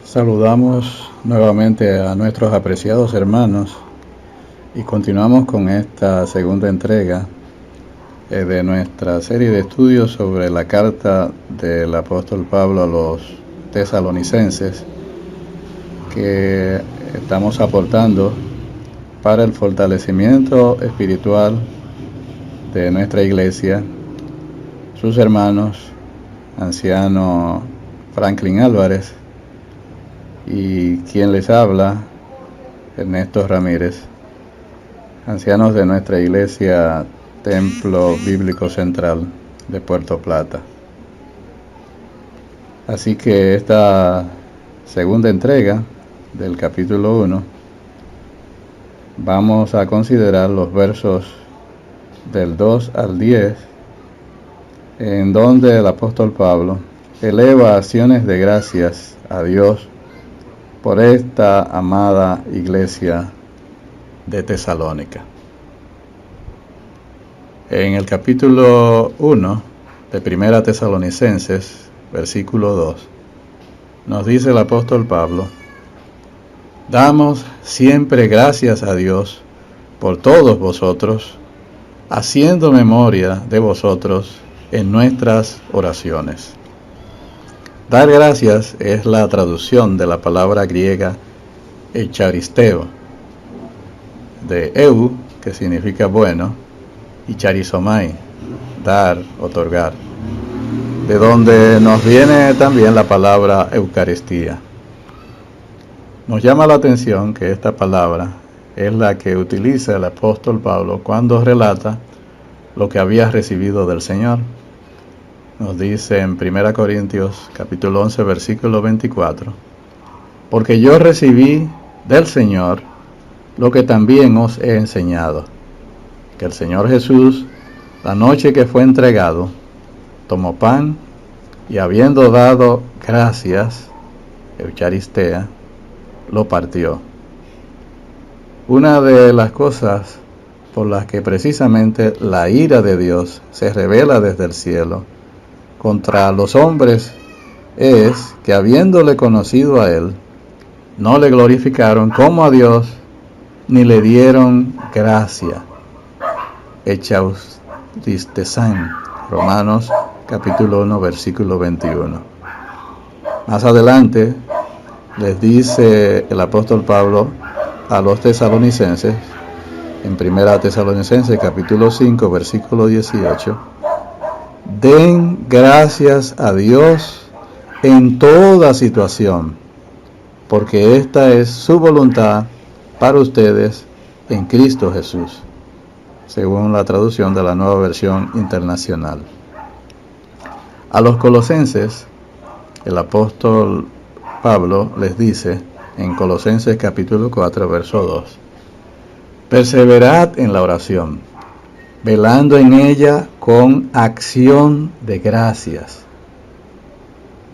Saludamos nuevamente a nuestros apreciados hermanos y continuamos con esta segunda entrega de nuestra serie de estudios sobre la carta del apóstol Pablo a los tesalonicenses, que estamos aportando para el fortalecimiento espiritual de nuestra iglesia, sus hermanos, anciano Franklin Álvarez, y quien les habla, Ernesto Ramírez, ancianos de nuestra iglesia Templo Bíblico Central de Puerto Plata. Así que esta segunda entrega del capítulo 1, vamos a considerar los versos del 2 al 10, en donde el apóstol Pablo eleva acciones de gracias a Dios por esta amada iglesia de Tesalónica. En el capítulo 1 de Primera Tesalonicenses, versículo 2, nos dice el apóstol Pablo: damos siempre gracias a Dios por todos vosotros, haciendo memoria de vosotros en nuestras oraciones. Dar gracias es la traducción de la palabra griega echaristeo, de eu, que significa bueno, y charizomai, dar, otorgar, de donde nos viene también la palabra Eucaristía. Nos llama la atención que esta palabra es la que utiliza el apóstol Pablo cuando relata lo que había recibido del Señor. Nos dice en 1 Corintios capítulo 11 versículo 24: porque yo recibí del Señor lo que también os he enseñado, que el Señor Jesús, la noche que fue entregado, tomó pan y, habiendo dado gracias, eucharistea, lo partió. Una de las cosas por las que precisamente la ira de Dios se revela desde el cielo contra los hombres es que, habiéndole conocido a Él, no le glorificaron como a Dios, ni le dieron gracia. Echaustistesan, Romanos capítulo 1 versículo 21. Más adelante les dice el apóstol Pablo a los tesalonicenses, en 1 Tesalonicenses capítulo 5 versículo 18: den gracias a Dios en toda situación, porque esta es su voluntad para ustedes en Cristo Jesús, según la traducción de la Nueva Versión Internacional. A los colosenses, el apóstol Pablo les dice en Colosenses capítulo 4 verso 2: perseverad en la oración, velando en ella con acción de gracias.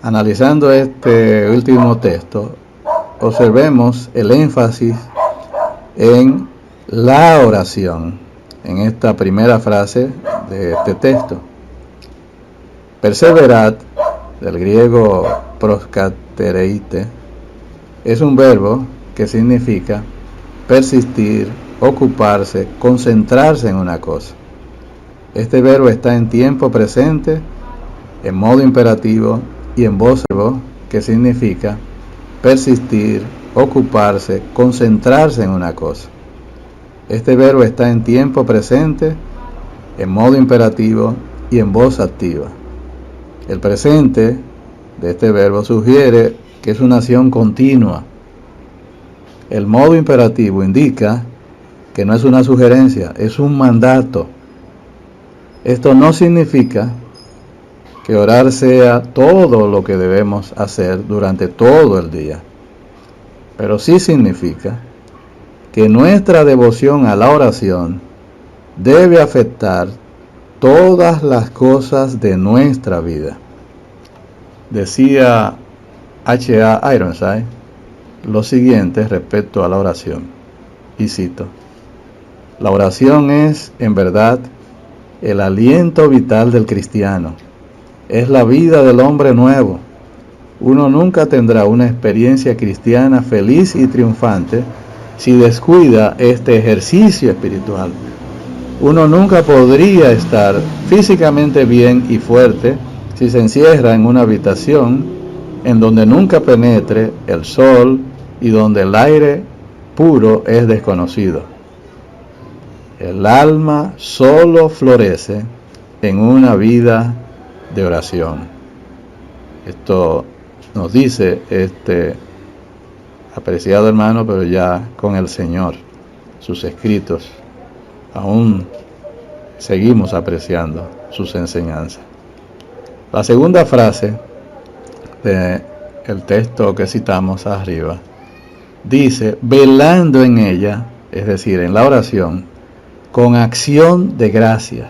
Analizando este último texto, observemos el énfasis en la oración en esta primera frase de este texto. Perseverad, del griego proskatereite, es un verbo que significa persistir, ocuparse, concentrarse en una cosa. Este verbo está en tiempo presente, en modo imperativo y en voz verbo, que significa persistir, ocuparse, concentrarse en una cosa. Este verbo está en tiempo presente, en modo imperativo y en voz activa. El presente de este verbo sugiere que es una acción continua. El modo imperativo indica que no es una sugerencia, es un mandato. Esto no significa que orar sea todo lo que debemos hacer durante todo el día, pero sí significa que nuestra devoción a la oración debe afectar todas las cosas de nuestra vida. Decía H.A. Ironside lo siguiente respecto a la oración, y cito: la oración es, en verdad, el aliento vital del cristiano, es la vida del hombre nuevo, uno nunca tendrá una experiencia cristiana feliz y triunfante si descuida este ejercicio espiritual. Uno nunca podría estar físicamente bien y fuerte si se encierra en una habitación en donde nunca penetre el sol y donde el aire puro es desconocido. El alma solo florece en una vida de oración. Esto nos dice este apreciado hermano, pero ya con el Señor, sus escritos. Aún seguimos apreciando sus enseñanzas. La segunda frase del texto que citamos arriba dice, velando en ella, es decir, en la oración, con acción de gracias.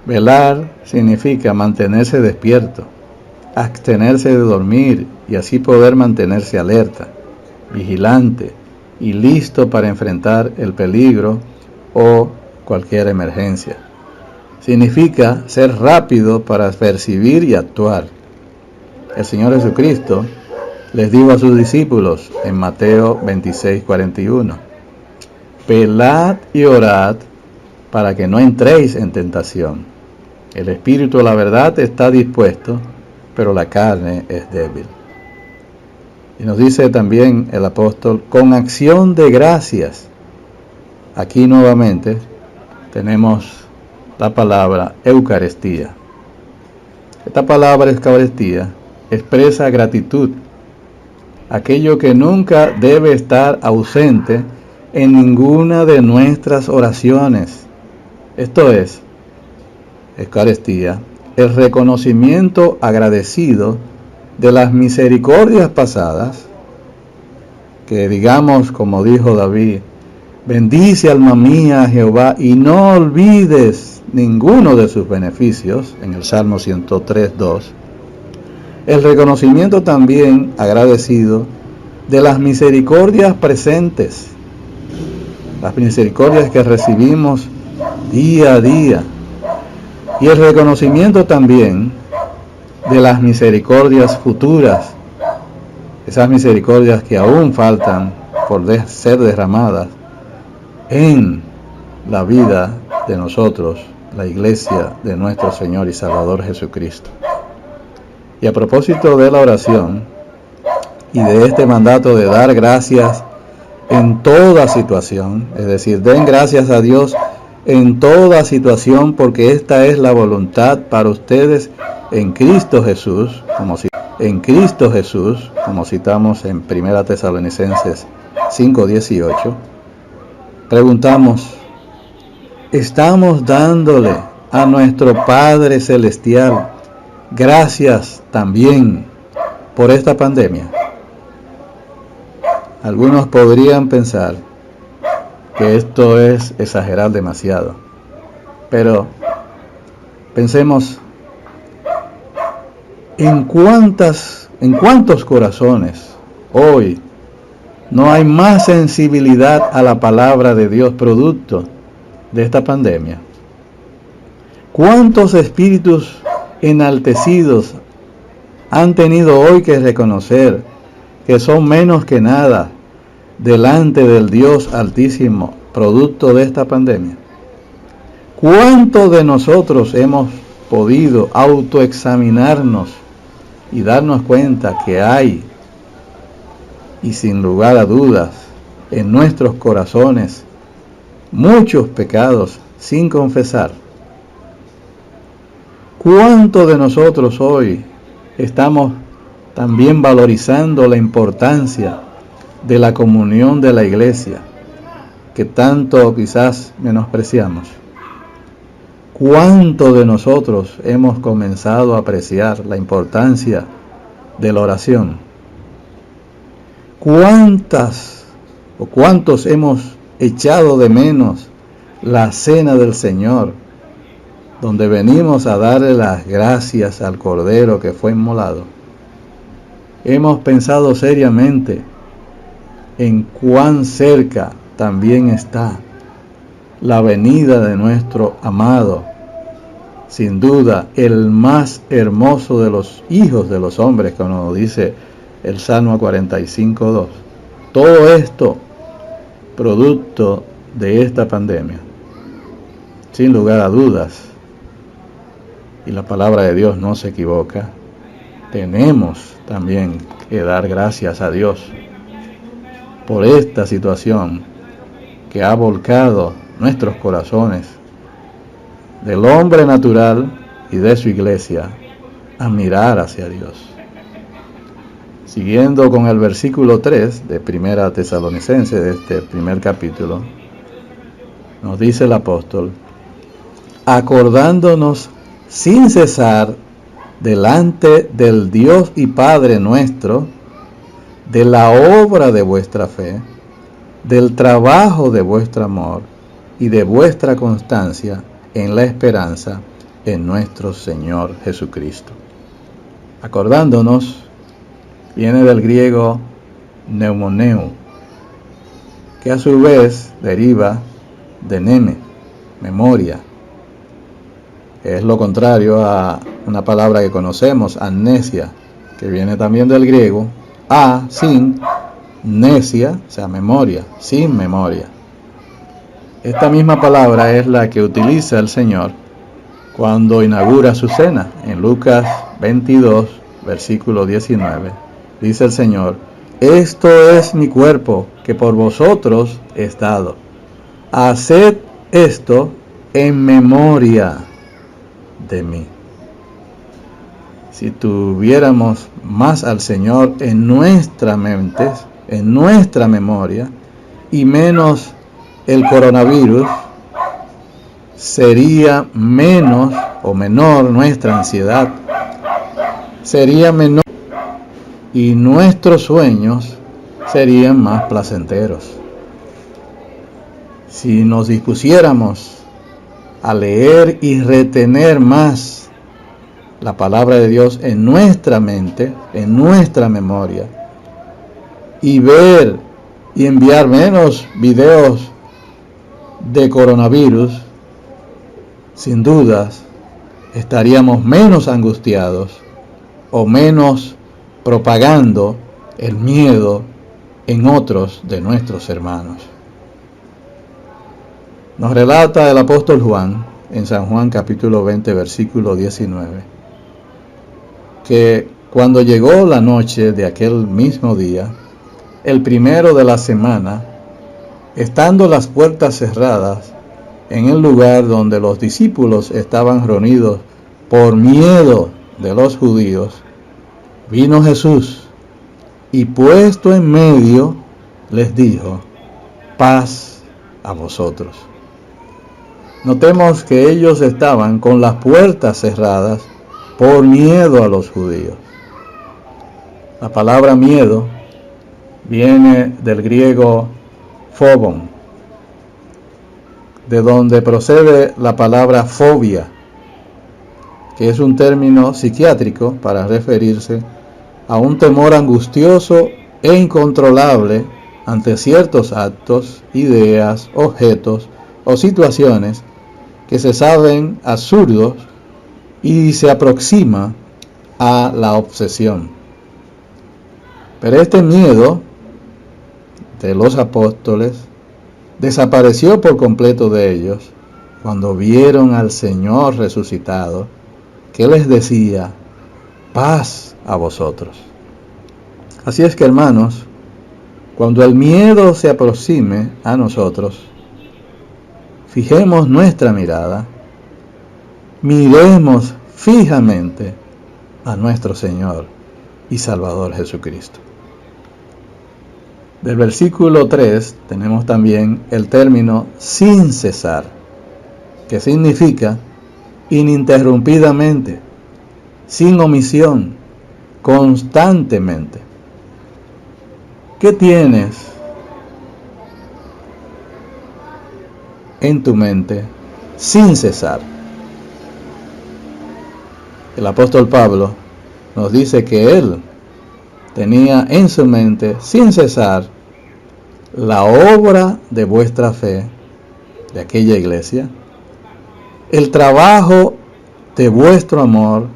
Velar significa mantenerse despierto, abstenerse de dormir y así poder mantenerse alerta, vigilante y listo para enfrentar el peligro o cualquier emergencia. Significa ser rápido para percibir y actuar. El Señor Jesucristo les dijo a sus discípulos en Mateo 26:41, velad y orad para que no entréis en tentación. El espíritu, la verdad, está dispuesto, pero la carne es débil. Y nos dice también el apóstol, con acción de gracias. Aquí nuevamente tenemos la palabra Eucaristía. Esta palabra Eucaristía expresa gratitud, aquello que nunca debe estar ausente en ninguna de nuestras oraciones. Esto es, Eucaristía, el reconocimiento agradecido de las misericordias pasadas, que digamos, como dijo David, bendice alma mía a Jehová y no olvides ninguno de sus beneficios, en el Salmo 103:2. El reconocimiento también agradecido de las misericordias presentes, las misericordias que recibimos día a día, y el reconocimiento también de las misericordias futuras, esas misericordias que aún faltan por ser derramadas en la vida de nosotros, la iglesia de nuestro Señor y Salvador Jesucristo. Y a propósito de la oración y de este mandato de dar gracias en toda situación, es decir, den gracias a Dios en toda situación, porque esta es la voluntad para ustedes en Cristo Jesús, como citamos en 1 Tesalonicenses 5:18, preguntamos, ¿estamos dándole a nuestro Padre Celestial gracias también por esta pandemia? Algunos podrían pensar que esto es exagerar demasiado, pero pensemos en cuántos corazones hoy no hay más sensibilidad a la palabra de Dios producto de esta pandemia. ¿Cuántos espíritus enaltecidos han tenido hoy que reconocer que son menos que nada delante del Dios Altísimo, producto de esta pandemia? ¿Cuántos de nosotros hemos podido autoexaminarnos y darnos cuenta que hay, y sin lugar a dudas, en nuestros corazones muchos pecados sin confesar? ¿Cuántos de nosotros hoy estamos también valorizando la importancia de la comunión de la iglesia, que tanto quizás menospreciamos? ¿Cuántos de nosotros hemos comenzado a apreciar la importancia de la oración? ¿Cuántos hemos echado de menos la cena del Señor, donde venimos a darle las gracias al Cordero que fue inmolado? Hemos pensado seriamente en cuán cerca también está la venida de nuestro amado sin duda, el más hermoso de los hijos de los hombres, como dice el Salmo 45:2. Todo esto producto de esta pandemia, sin lugar a dudas, y la palabra de Dios no se equivoca, tenemos también que dar gracias a Dios por esta situación que ha volcado nuestros corazones del hombre natural y de su iglesia a mirar hacia Dios. Siguiendo con el versículo 3 de Primera Tesalonicenses, de este primer capítulo, nos dice el apóstol: acordándonos sin cesar delante del Dios y Padre nuestro, de la obra de vuestra fe, del trabajo de vuestro amor y de vuestra constancia en la esperanza en nuestro Señor Jesucristo. Acordándonos viene del griego neumoneu, que a su vez deriva de neme, memoria. Es lo contrario a una palabra que conocemos, amnesia, que viene también del griego sin, nesia, o sea, memoria, sin memoria. Esta misma palabra es la que utiliza el Señor cuando inaugura su cena. En Lucas 22, versículo 19, dice el Señor: esto es mi cuerpo que por vosotros es dado. Haced esto en memoria de mí. Si tuviéramos más al Señor en nuestras mentes, en nuestra memoria, y menos el coronavirus, sería menos o menor nuestra ansiedad, sería menor, y nuestros sueños serían más placenteros. Si nos dispusiéramos a leer y retener más la palabra de Dios en nuestra mente, en nuestra memoria, y ver y enviar menos videos de coronavirus, sin dudas estaríamos menos angustiados o menos propagando el miedo en otros de nuestros hermanos. Nos relata el apóstol Juan en San Juan capítulo 20, versículo 19, que cuando llegó la noche de aquel mismo día, el primero de la semana, estando las puertas cerradas en el lugar donde los discípulos estaban reunidos por miedo de los judíos, vino Jesús y puesto en medio les dijo: paz a vosotros. Notemos que ellos estaban con las puertas cerradas por miedo a los judíos. La palabra miedo viene del griego phobon, de donde procede la palabra fobia, que es un término psiquiátrico para referirse a un temor angustioso e incontrolable ante ciertos actos, ideas, objetos o situaciones que se saben absurdos y se aproxima a la obsesión. Pero este miedo de los apóstoles desapareció por completo de ellos cuando vieron al Señor resucitado, que les decía: paz a vosotros. Así es que, hermanos, cuando el miedo se aproxime a nosotros, fijemos nuestra mirada, miremos fijamente a nuestro Señor y Salvador Jesucristo. Del versículo 3 tenemos también el término sin cesar, que significa ininterrumpidamente, sin omisión, constantemente. ¿Qué tienes en tu mente sin cesar? El apóstol Pablo nos dice que él tenía en su mente sin cesar la obra de vuestra fe, de aquella iglesia, el trabajo de vuestro amor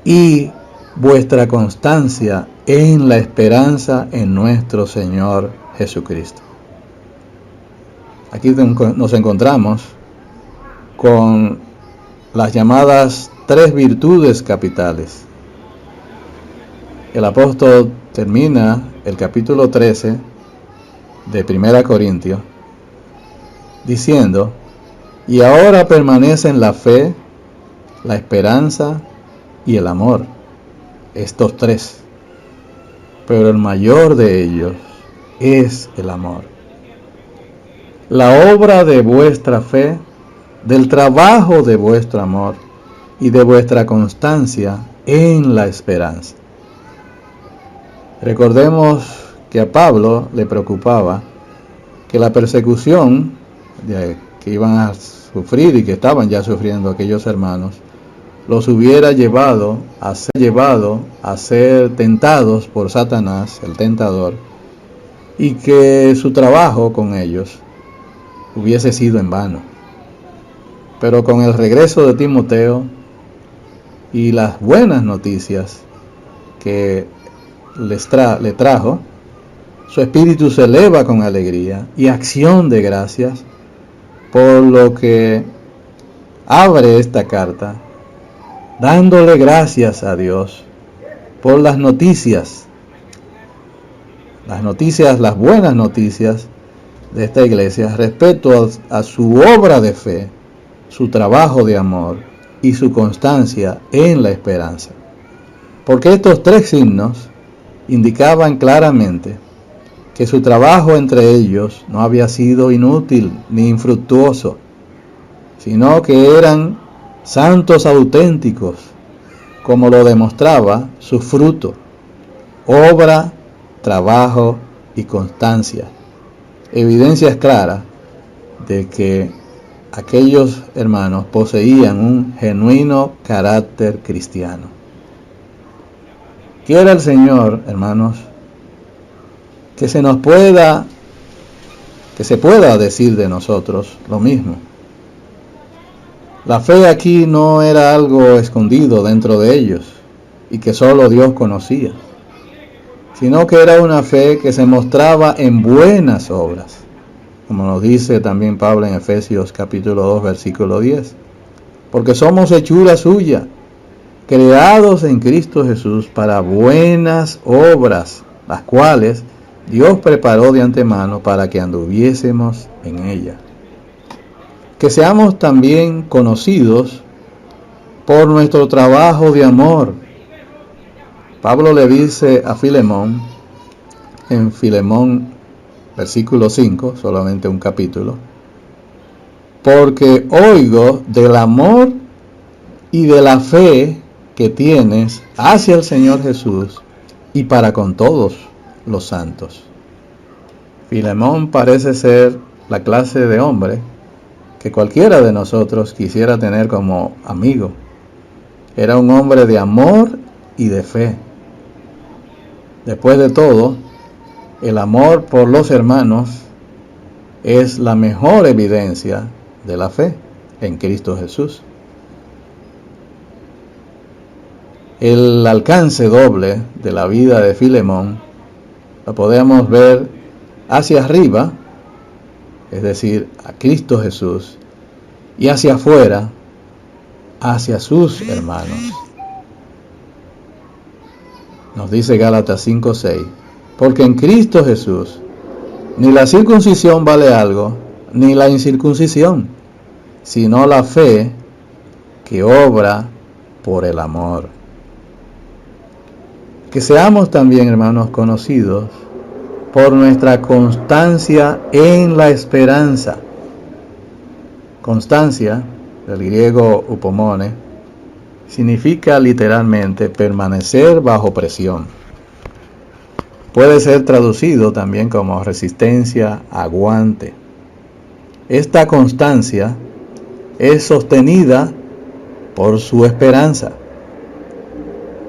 y vuestra constancia en la esperanza en nuestro Señor Jesucristo. Aquí nos encontramos con las llamadas 3 virtudes capitales. El apóstol termina el capítulo 13 de 1 Corintios diciendo: y ahora permanecen la fe, la esperanza y el amor, estos 3, pero el mayor de ellos es el amor. La obra de vuestra fe, del trabajo de vuestro amor y de vuestra constancia en la esperanza. Recordemos que a Pablo le preocupaba que la persecución que iban a sufrir y que estaban ya sufriendo aquellos hermanos los hubiera llevado a ser tentados por Satanás, el tentador, y que su trabajo con ellos hubiese sido en vano. Pero con el regreso de Timoteo y las buenas noticias que le trajo, su espíritu se eleva con alegría y acción de gracias, por lo que abre esta carta dándole gracias a Dios por las buenas noticias de esta iglesia respecto a su obra de fe, su trabajo de amor y su constancia en la esperanza. Porque estos 3 signos indicaban claramente que su trabajo entre ellos no había sido inútil ni infructuoso, sino que eran santos auténticos, como lo demostraba su fruto, obra, trabajo y constancia. Evidencias claras de que aquellos hermanos poseían un genuino carácter cristiano. Quiera el Señor, hermanos, que se pueda decir de nosotros lo mismo. La fe aquí no era algo escondido dentro de ellos y que solo Dios conocía, sino que era una fe que se mostraba en buenas obras, como nos dice también Pablo en Efesios capítulo 2 versículo 10, porque somos hechura suya, creados en Cristo Jesús para buenas obras, las cuales Dios preparó de antemano para que anduviésemos en ella. Que seamos también conocidos por nuestro trabajo de amor. Pablo le dice a Filemón, en Filemón versículo 5, solamente un capítulo: porque oigo del amor y de la fe que tienes hacia el Señor Jesús y para con todos los santos. Filemón parece ser la clase de hombre que cualquiera de nosotros quisiera tener como amigo. Era un hombre de amor y de fe. Después de todo, el amor por los hermanos es la mejor evidencia de la fe en Cristo Jesús. El alcance doble de la vida de Filemón lo podemos ver hacia arriba, es decir, a Cristo Jesús, y hacia afuera, hacia sus hermanos. Nos dice Gálatas 5:6, porque en Cristo Jesús ni la circuncisión vale algo, ni la incircuncisión, sino la fe que obra por el amor. Que seamos también, hermanos, conocidos por nuestra constancia en la esperanza. Constancia, del griego upomone, significa literalmente permanecer bajo presión. Puede ser traducido también como resistencia, aguante. Esta constancia es sostenida por su esperanza.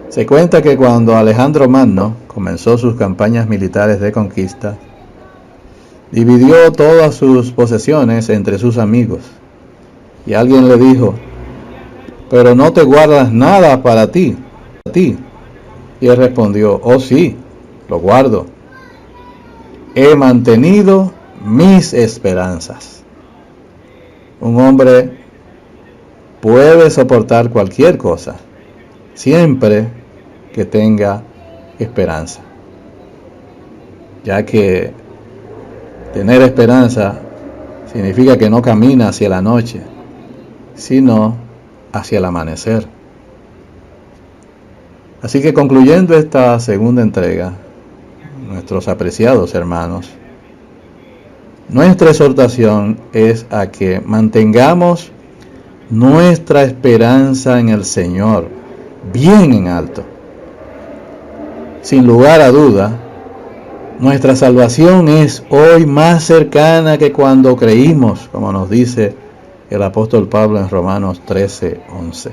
Se cuenta que cuando Alejandro Magno comenzó sus campañas militares de conquista, dividió todas sus posesiones entre sus amigos, y alguien le dijo: pero no te guardas nada para ti. Y él respondió, oh sí, lo guardo. He mantenido mis esperanzas. Un hombre puede soportar cualquier cosa, siempre que tenga esperanza, ya que tener esperanza significa que no camina hacia la noche, sino hacia el amanecer. Así que concluyendo esta segunda entrega, nuestros apreciados hermanos, nuestra exhortación es a que mantengamos nuestra esperanza en el Señor bien en alto. Sin lugar a duda, nuestra salvación es hoy más cercana que cuando creímos, como nos dice el apóstol Pablo en Romanos 13:11.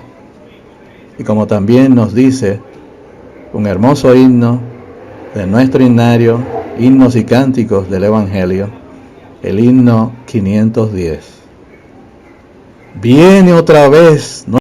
Y como también nos dice un hermoso himno de nuestro himnario, Himnos y Cánticos del Evangelio, el himno 510. Viene otra vez